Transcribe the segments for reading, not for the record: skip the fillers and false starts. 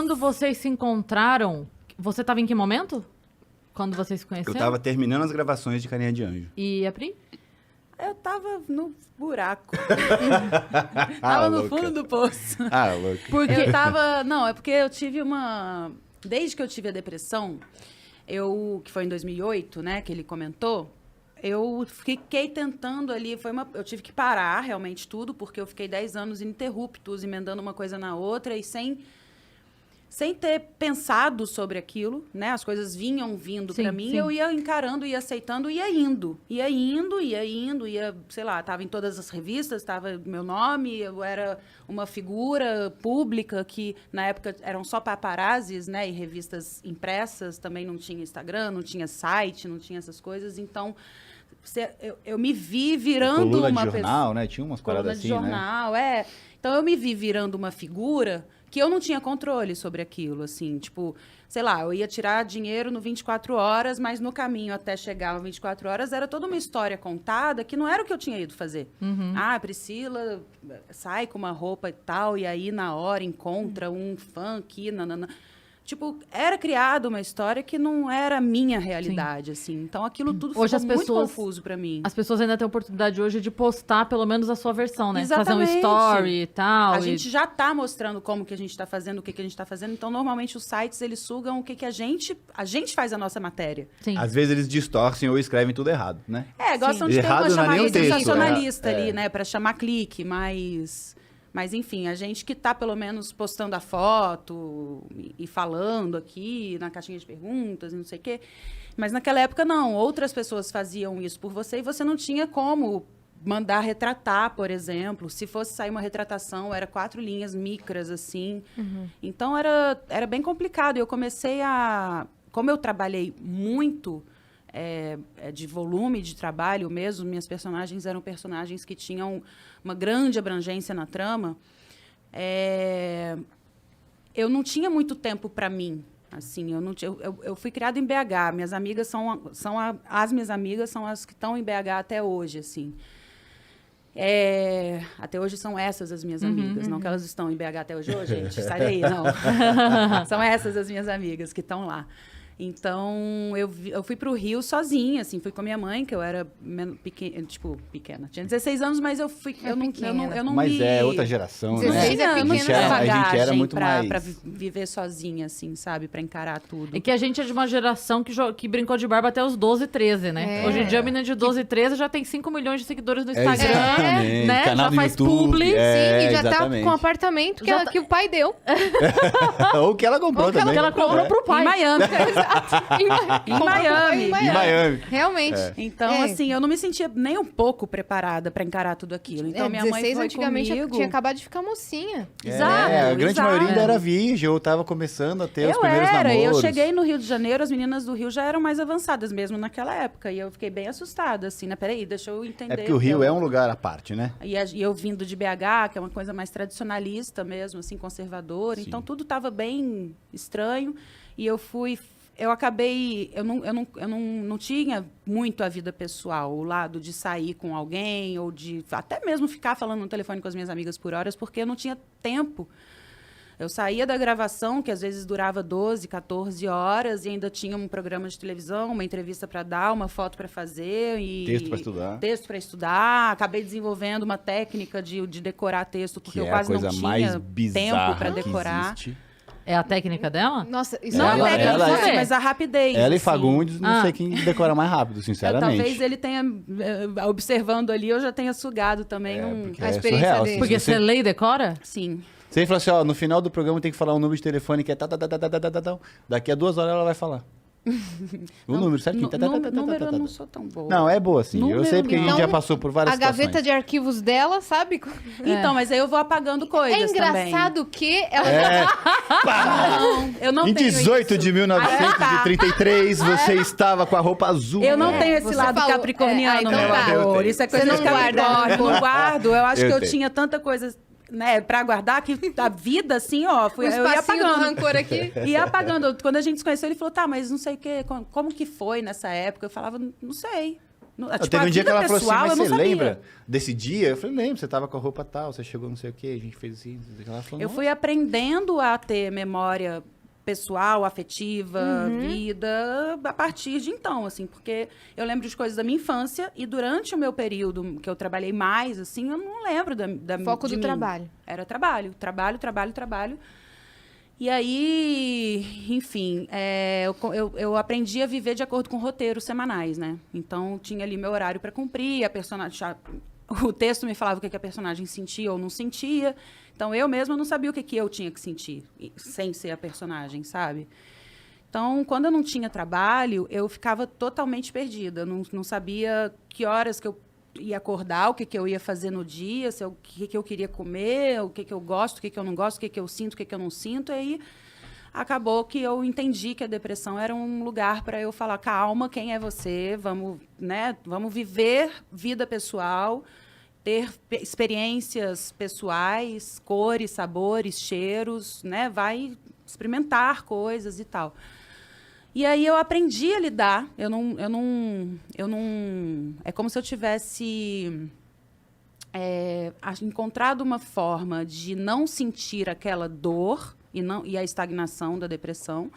quando vocês se encontraram, você tava em que momento? Quando vocês se Eu conheceram? tava terminando as gravações de Carinha de Anjo. E a Pri? Eu tava no buraco. Tava no louca. fundo do poço. Ah, louco. Porque... Eu tava... Não, é porque eu tive uma... Desde que eu tive a depressão, que foi em 2008, né, que ele comentou, eu fiquei tentando ali, eu tive que parar realmente tudo, porque eu fiquei 10 anos ininterruptos, emendando uma coisa na outra e sem ter pensado sobre aquilo, né? As coisas vinham vindo Sim, para mim, sim. eu ia encarando, ia aceitando, ia indo, sei lá, tava em todas as revistas, tava meu nome, eu era uma figura pública que na época eram só paparazzis, né? E revistas impressas, também não tinha Instagram, não tinha site, não tinha essas coisas, então eu me vi virando Coluna uma de jornal, né? Tinha umas coluna paradas de assim, né? jornal, é. Então eu me vi virando uma figura que eu não tinha controle sobre aquilo, assim, tipo, sei lá, eu ia tirar dinheiro no 24 horas, mas no caminho até chegar no 24 horas era toda uma história contada que não era o que eu tinha ido fazer. Ah, a Priscila sai com uma roupa e tal, e aí na hora encontra um fã aqui, nanana. Tipo, era criada uma história que não era a minha realidade, assim. Então, aquilo tudo Hoje ficou as muito pessoas- confuso pra mim. As pessoas ainda têm a oportunidade hoje de postar pelo menos a sua versão, né? Fazer um Exatamente. story e tal. A e- gente já está mostrando como que a gente está fazendo, o que a gente está fazendo. Então, normalmente, os sites, eles sugam o que a gente faz a nossa matéria. Sim. Às vezes eles distorcem ou escrevem tudo errado, né? Gostam de ter Errado uma não é nem o chamada texto, sensacionalista né? ali, né? Para chamar clique, Mas, enfim, a gente que está, pelo menos, postando a foto e falando aqui na caixinha de perguntas e não sei o quê. Mas, naquela época, não. Outras pessoas faziam isso por você e você não tinha como mandar retratar, por exemplo. Se fosse sair uma retratação, era 4 linhas micras, assim. Então, era bem complicado. Eu comecei a... Como eu trabalhei muito... de volume de trabalho mesmo, minhas personagens eram personagens que tinham uma grande abrangência na trama, eu não tinha muito tempo para mim, assim, eu fui criada em BH, minhas amigas as minhas amigas são as que estão em BH até hoje, assim. Até hoje são essas as minhas amigas, não que elas estão em BH até hoje, gente, sai daí, não. São essas as minhas amigas que estão lá. Então, eu fui pro Rio sozinha, assim, fui com a minha mãe, que eu era pequena. Tinha 16 anos, mas eu não Mas me... é outra geração, né? 16 é eu não pequena. tinha A gente era bagagem muito mais... pra viver sozinha, assim, sabe? Pra encarar tudo. É que a gente é de uma geração que brincou de barba até os 12, 13, né? Hoje em dia, a menina de 12, 13 já tem 5 milhões de seguidores no Instagram, exatamente. né? Canal Já do faz YouTube, publi. Sim, e já exatamente. tá com um apartamento Já que o pai deu. Ou que ela comprou Ou que ela- também. Que ela comprou pro Em pai. Miami. Em Miami. Em Miami. Realmente. Então, É. assim, eu não me sentia nem um pouco preparada pra encarar tudo aquilo. Então, minha mãe 16 foi antigamente comigo. tinha acabado de ficar mocinha. Exato, A grande exato. maioria ainda era virgem, ou tava começando a ter os Eu primeiros era, namoros. eu cheguei no Rio de Janeiro, as meninas do Rio já eram mais avançadas mesmo naquela época. E eu fiquei bem assustada, assim, né? Peraí, deixa eu entender. É porque o Rio é um lugar à parte, né? E eu vindo de BH, que é uma coisa mais tradicionalista mesmo, assim, conservadora. Sim. Então, tudo estava bem estranho. E eu acabei... Eu não tinha muito a vida pessoal, o lado de sair com alguém, ou de até mesmo ficar falando no telefone com as minhas amigas por horas, porque eu não tinha tempo. Eu saía da gravação, que às vezes durava 12, 14 horas, e ainda tinha um programa de televisão, uma entrevista para dar, uma foto para fazer. E Texto pra estudar. Texto para estudar. Acabei desenvolvendo uma técnica de decorar texto, porque Que eu é a quase não coisa tinha mais tempo bizarra para que decorar. existe. É a técnica dela? Nossa, isso Não é a Ela- técnica, ela- assim, mas a rapidez. Ela e assim. Fagundes, não sei quem decora mais rápido, sinceramente. Talvez ele tenha, observando ali, eu já tenha sugado também Porque A é experiência surreal. dele. Se Porque você, você lê e decora? Sim. você fala assim, ó, no final do programa tem que falar um número de telefone que é tá. Daqui a 2 horas ela vai falar. O número certinho. Número eu não sou tão boa. Não, é boa, sim. Eu Número sei porque a gente não. já passou por várias A gaveta situações. de arquivos dela, sabe? Então, mas aí eu vou apagando coisas É engraçado que ela também. Eu não Em tenho 18 isso. de 1933, você estava com a roupa azul. Eu não tenho esse você lado falou- capricorniano, então meu tá. amor. Isso é coisa Você de não guarda Capricórnio. Eu não guardo. Eu acho Eu que eu sei. tinha tanta coisa, né, pra guardar que a vida, assim, ó, o eu ia espacinho do apagando. rancor aqui. Ia apagando. Quando a gente se conheceu, ele falou, tá, mas não sei o quê, como que foi nessa época? Eu falava, não sei. Teve um dia que ela falou assim, mas eu não você sabia. lembra desse dia? Eu falei, lembro, você tava com a roupa tal, você chegou não sei o quê, a gente fez assim. Ela falou, Eu fui aprendendo a ter memória pessoal, afetiva, vida, a partir de então, assim, porque eu lembro de coisas da minha infância e durante o meu período que eu trabalhei mais, assim, eu não lembro da Foco de do mim. trabalho. Era trabalho. E aí, enfim, eu aprendi a viver de acordo com roteiros semanais, né? Então, tinha ali meu horário para cumprir, a personagem... O texto me falava o que a personagem sentia ou não sentia. Então, eu mesma não sabia o que eu tinha que sentir, sem ser a personagem, sabe? Então, quando eu não tinha trabalho, eu ficava totalmente perdida. Não sabia que horas que eu ia acordar, o que eu ia fazer no dia, o que eu queria comer, o que eu gosto, o que eu não gosto, o que eu sinto, o que eu não sinto. E aí, acabou que eu entendi que a depressão era um lugar para eu falar, calma, quem é você? Vamos viver vida pessoal, ter experiências pessoais, cores, sabores, cheiros, né? Vai experimentar coisas e tal. E aí eu aprendi a lidar. Eu não. É como se eu tivesse encontrado uma forma de não sentir aquela dor e a estagnação da depressão,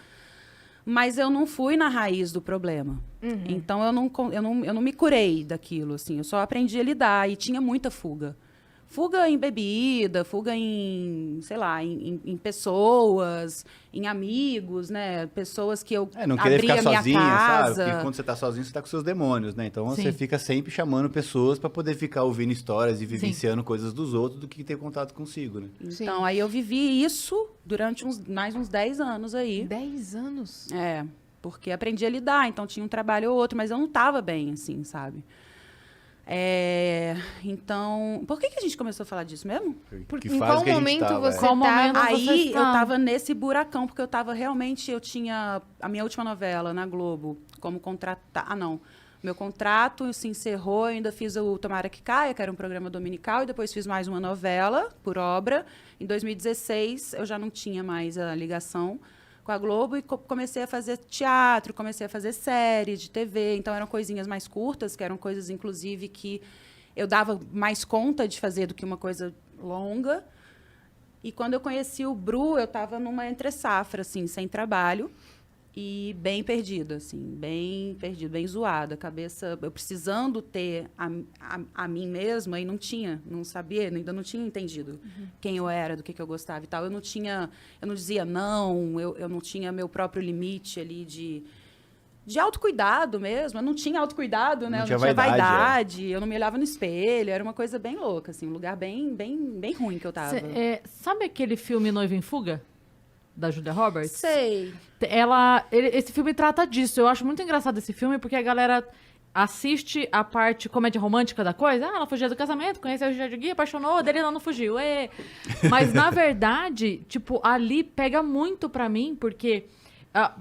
mas eu não fui na raiz do problema. Então eu não me curei daquilo, assim. Eu só aprendi a lidar e tinha muita fuga. Fuga em bebida, fuga em, sei lá, em pessoas, em amigos, né? Pessoas que eu não querer abria ficar minha sozinha, casa. sabe? Porque quando você tá sozinho, você tá com seus demônios, né? Então Sim. você fica sempre chamando pessoas pra poder ficar ouvindo histórias e vivenciando coisas dos outros do que ter contato consigo, né? Então, aí eu vivi isso durante mais uns 10 anos aí. 10 anos? Porque aprendi a lidar, então tinha um trabalho ou outro, mas eu não estava bem, assim, sabe? Então, por que a gente começou a falar disso mesmo? Em qual momento você Qual momento tava... Aí eu tá. tava nesse buracão, porque eu tinha a minha última novela na Globo, como contratar. Ah, não. Meu contrato se encerrou, eu ainda fiz o Tomara que Caia, que era um programa dominical, e depois fiz mais uma novela por obra. Em 2016, eu já não tinha mais a ligação com a Globo e comecei a fazer teatro, comecei a fazer séries de TV. Então, eram coisinhas mais curtas, que eram coisas, inclusive, que eu dava mais conta de fazer do que uma coisa longa. E quando eu conheci o Bru, eu estava numa entre-safra, assim, sem trabalho. E bem perdida, assim, bem perdida, bem zoada. A cabeça, eu precisando ter a mim mesma, e não sabia, ainda não tinha entendido quem eu era, do que eu gostava e tal. Eu não dizia não, eu não tinha meu próprio limite ali de autocuidado mesmo. Eu não tinha autocuidado, né? Eu não tinha vaidade, eu não me olhava no espelho. Era uma coisa bem louca, assim, um lugar bem ruim que eu tava. Sabe aquele filme Noiva em Fuga? Da Julia Roberts? Sei. Esse filme trata disso. Eu acho muito engraçado esse filme, porque a galera assiste a parte comédia romântica da coisa. Ela fugia do casamento, conheceu o Richard Gere, apaixonou, dele ela não fugiu. Mas, na verdade, tipo, ali pega muito pra mim, porque...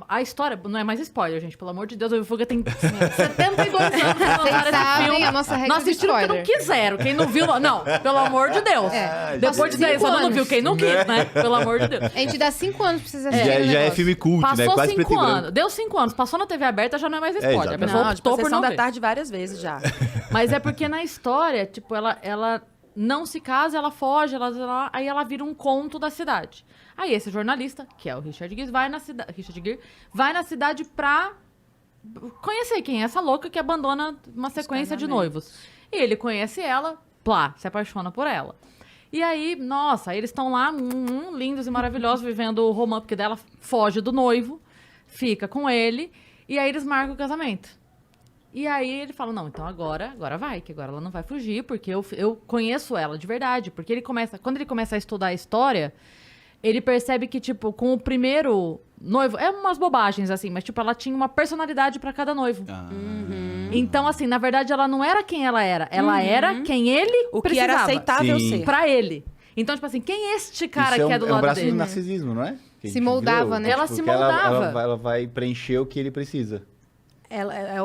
A história, não é mais spoiler, gente, pelo amor de Deus, o Fuga tem 72 anos que lançaram esse filme. A nossa regra não de assistiram porque não quiseram, quem não viu, não, pelo amor de Deus. Depois de 10 anos não viu, quem não quis, né? Pelo amor de Deus. A gente dá 5 anos pra vocês assistirem o Já é negócio. filme cult, né? Passou Quase preto e 5 branco. anos, deu 5 anos, passou na TV aberta, já não é mais spoiler. A exatamente. pessoa Não, optou por Sessão não da ver. Tarde várias vezes já. Mas é porque na história, tipo, ela não se casa, ela foge, aí ela vira um conto da cidade. Aí esse jornalista, que é o Richard Gere, vai na cidade pra conhecer quem é essa louca que abandona uma sequência de noivos. E ele conhece ela, plá, se apaixona por ela. E aí, nossa, eles estão lá, lindos e maravilhosos, vivendo o romance, porque dela foge do noivo, fica com ele, e aí eles marcam o casamento. E aí ele fala, não, então agora vai, que agora ela não vai fugir, porque eu conheço ela de verdade. Porque quando ele começa a estudar a história, ele percebe que, tipo, com o primeiro noivo, é umas bobagens, assim, mas, tipo, ela tinha uma personalidade pra cada noivo. Então, assim, na verdade, ela não era quem ela era. Ela era quem ele O que precisava. era aceitável Sim. ser. Pra ele. Então, tipo assim, quem é este cara Isso que é do é um lado braço dele? do narcisismo, não é? Que a Se gente moldava, viu, né? Ela tipo, se que moldava. Ela vai preencher o que ele precisa.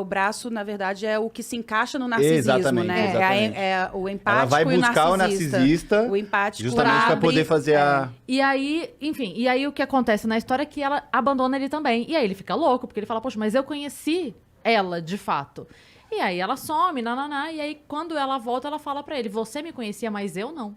O braço, na verdade, é o que se encaixa no narcisismo, Exatamente, né? exatamente. É o empático Ela vai e buscar o narcisista. narcisista O empático justamente pra abre- poder fazer a... E aí, enfim, o que acontece na história é que ela abandona ele também. E aí ele fica louco, porque ele fala, poxa, mas eu conheci ela de fato. E aí ela some, nananá, e aí quando ela volta, ela fala pra ele, você me conhecia, mas eu não.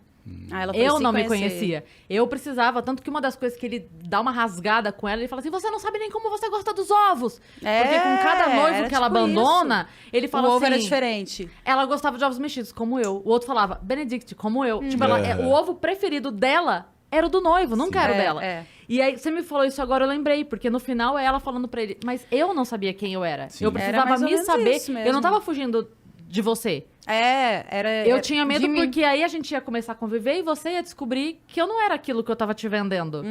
Ela foi Eu se não me conhecer. conhecia. Eu precisava, tanto que uma das coisas que ele dá uma rasgada com ela, ele fala assim, você não sabe nem como você gosta dos ovos. Porque com cada noivo era que ela tipo abandona, ele fala O ovo assim... era diferente. Ela gostava de ovos mexidos, como eu. O outro falava, Benedict, como eu. Tipo, o ovo preferido dela era o do noivo, nunca era o dela. E aí, você me falou isso agora, eu lembrei. Porque no final é ela falando pra ele, mas eu não sabia quem eu era. Sim. Eu Era precisava mais ou me menos saber. isso Eu não mesmo. tava fugindo de você. Era... Eu tinha medo de mim. porque aí a gente ia começar a conviver e você ia descobrir que eu não era aquilo que eu tava te vendendo.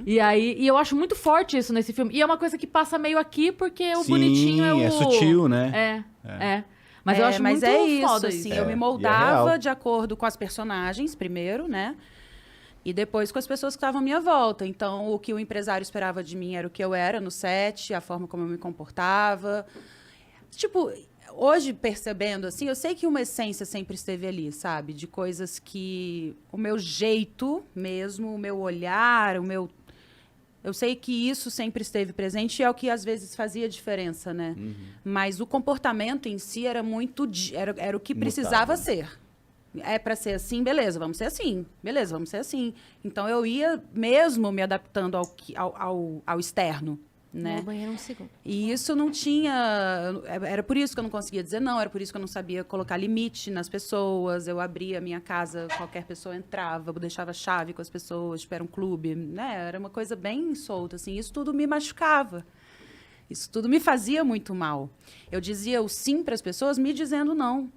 E aí, e eu acho muito forte isso nesse filme. E é uma coisa que passa meio aqui porque o Sim, bonitinho é o... é sutil, né? É. Mas eu acho mas muito é isso, foda assim, isso. eu me E é moldava real. de acordo com as personagens, primeiro, né? E depois com as pessoas que estavam à minha volta. Então, o que o empresário esperava de mim era o que eu era no set, a forma como eu me comportava. Tipo, hoje, percebendo, assim, eu sei que uma essência sempre esteve ali, sabe? De coisas que... O meu jeito mesmo, o meu olhar, o meu... Eu sei que isso sempre esteve presente e é o que às vezes fazia diferença, né? Mas o comportamento em si era muito... Era o que precisava ser. É para ser assim, beleza, vamos ser assim. Beleza, vamos ser assim. Então, eu ia mesmo me adaptando ao externo, né? Vou ao banheiro um segundo. E isso não tinha... Era por isso que eu não conseguia dizer não, era por isso que eu não sabia colocar limite nas pessoas. Eu abria a minha casa, qualquer pessoa entrava, eu deixava chave com as pessoas, tipo, era um clube, né? Era uma coisa bem solta, assim. Isso tudo me machucava. Isso tudo me fazia muito mal. Eu dizia o sim para as pessoas me dizendo não.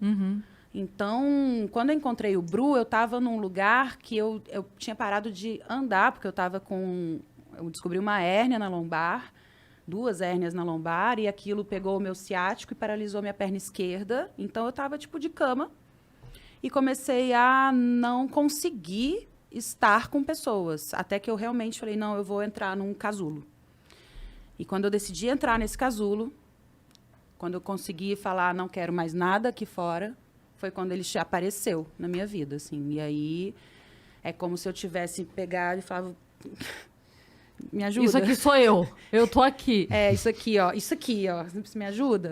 Então, quando eu encontrei o Bru, eu estava num lugar que eu tinha parado de andar, porque eu estava com... Eu descobri uma hérnia na lombar, 2 hérnias na lombar, e aquilo pegou o meu ciático e paralisou minha perna esquerda. Então, eu estava, tipo, de cama. E comecei a não conseguir estar com pessoas. Até que eu realmente falei, não, eu vou entrar num casulo. E quando eu decidi entrar nesse casulo, quando eu consegui falar, não quero mais nada aqui fora, foi quando ele apareceu na minha vida, assim. E aí, é como se eu tivesse pegado e falava... Me ajuda. Isso aqui sou eu. Eu tô aqui. É, isso aqui, ó. Isso aqui, ó. Você me ajuda?